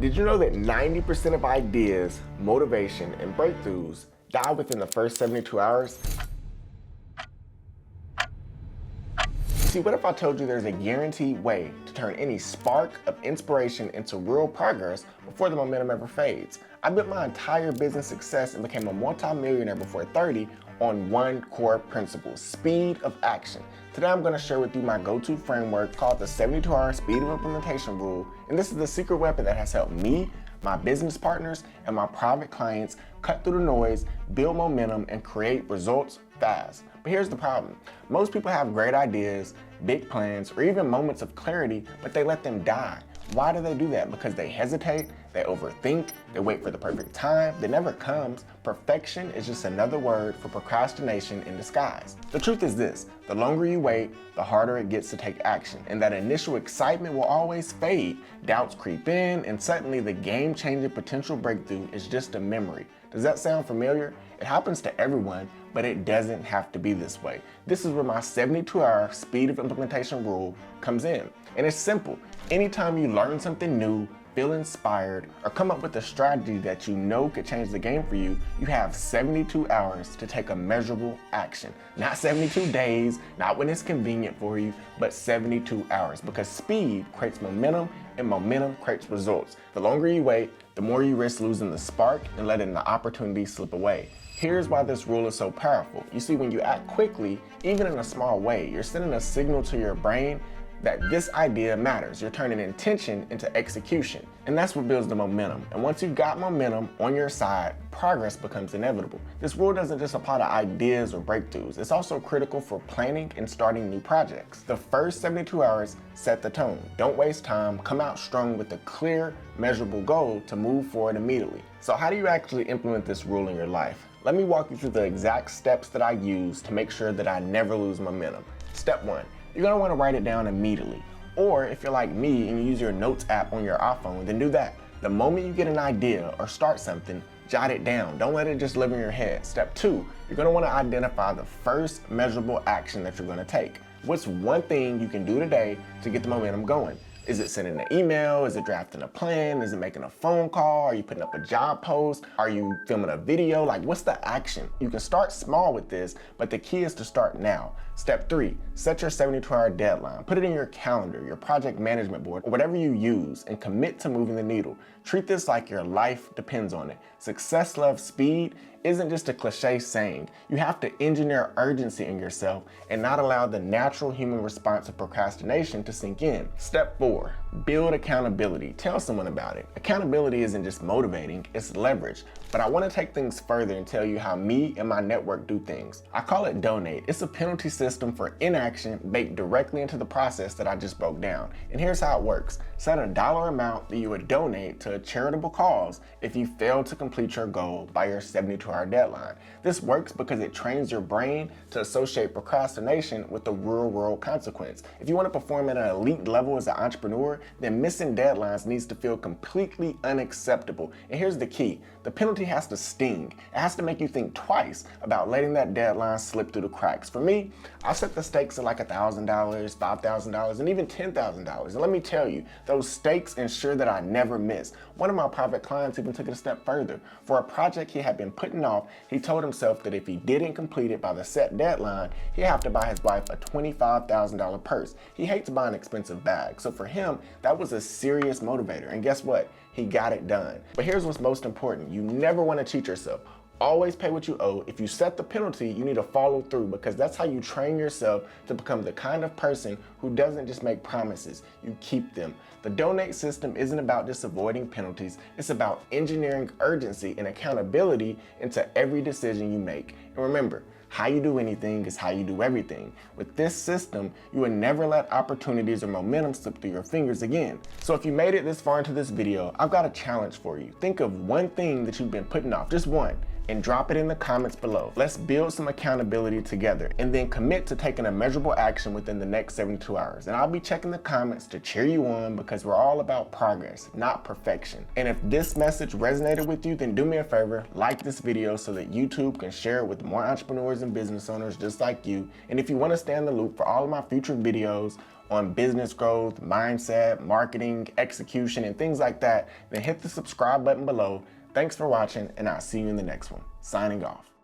Did you know that 90% of ideas, motivation, and breakthroughs die within the first 72 hours? See, what if I told you there's a guaranteed way to turn any spark of inspiration into real progress before the momentum ever fades? I built my entire business success and became a multi-millionaire before 30 on one core principle: speed of action. Today I'm going to share with you my go-to framework called the 72-hour speed of implementation rule, and this is the secret weapon that has helped me, my business partners, and my private clients cut through the noise, build momentum, and create results fast. But here's the problem. Most people have great ideas, big plans, or even moments of clarity, but they let them die. Why do they do that? Because they hesitate, they overthink, they wait for the perfect time that never comes. Perfection is just another word for procrastination in disguise. The truth is this: the longer you wait, the harder it gets to take action, and that initial excitement will always fade. Doubts creep in, and suddenly the game-changing potential breakthrough is just a memory. Does that sound familiar? It happens to everyone, but it doesn't have to be this way. This is where my 72-hour speed of implementation rule comes in. And it's simple. Anytime you learn something new, feel inspired, or come up with a strategy that you know could change the game for you, you have 72 hours to take a measurable action. Not 72 days, not when it's convenient for you, but 72 hours, because speed creates momentum and momentum creates results. The longer you wait, the more you risk losing the spark and letting the opportunity slip away. Here's why this rule is so powerful. You see, when you act quickly, even in a small way, you're sending a signal to your brain that this idea matters. You're turning intention into execution. And that's what builds the momentum. And once you've got momentum on your side, progress becomes inevitable. This rule doesn't just apply to ideas or breakthroughs. It's also critical for planning and starting new projects. The first 72 hours set the tone. Don't waste time. Come out strong with a clear, measurable goal to move forward immediately. So how do you actually implement this rule in your life? Let me walk you through the exact steps that I use to make sure that I never lose momentum. Step 1. You're going to want to write it down immediately. Or if you're like me and you use your notes app on your iPhone, then do that. The moment you get an idea or start something, jot it down. Don't let it just live in your head. Step 2, you're going to want to identify the first measurable action that you're going to take. What's one thing you can do today to get the momentum going? Is it sending an email? Is it drafting a plan? Is it making a phone call? Are you putting up a job post? Are you filming a video? Like, what's the action? You can start small with this, but the key is to start now. Step 3, set your 72-hour deadline. Put it in your calendar, your project management board, or whatever you use, and commit to moving the needle. Treat this like your life depends on it. Success loves speed isn't just a cliche saying. You have to engineer urgency in yourself and not allow the natural human response of procrastination to sink in. Step 4, build accountability. Tell someone about it. Accountability isn't just motivating, it's leverage. But I want to take things further and tell you how me and my network do things. I call it donate. It's a penalty system for inaction baked directly into the process that I just broke down. And here's how it works. Set a dollar amount that you would donate to a charitable cause if you fail to complete your goal by your 72-hour deadline. This works because it trains your brain to associate procrastination with the real world consequence. If you want to perform at an elite level as an entrepreneur, then missing deadlines needs to feel completely unacceptable. And here's the key. The penalty has to sting. It has to make you think twice about letting that deadline slip through the cracks. For me, I set the stakes at like $1,000, $5,000, and even $10,000. And let me tell you, those stakes ensure that I never miss. One of my private clients even took it a step further. For a project he had been putting off, he told himself that if he didn't complete it by the set deadline, he'd have to buy his wife a $25,000 purse. He hates buying expensive bags. So for him, that was a serious motivator. And guess what? He got it done. But here's what's most important. You never want to cheat yourself. Always pay what you owe. If you set the penalty, you need to follow through, because that's how you train yourself to become the kind of person who doesn't just make promises, you keep them. The donate system isn't about just avoiding penalties, it's about engineering urgency and accountability into every decision you make. And remember, how you do anything is how you do everything. With this system, you will never let opportunities or momentum slip through your fingers again. So if you made it this far into this video, I've got a challenge for you. Think of one thing that you've been putting off, just one. and drop it in the comments below. Let's build some accountability together and then commit to taking a measurable action within the next 72 hours. And I'll be checking the comments to cheer you on because we're all about progress, not perfection. And if this message resonated with you, then do me a favor, like this video so that YouTube can share it with more entrepreneurs and business owners just like you. And if you want to stay in the loop for all of my future videos on business growth, mindset, marketing, execution, and things like that, then hit the subscribe button below. Thanks for watching, and I'll see you in the next one. Signing off.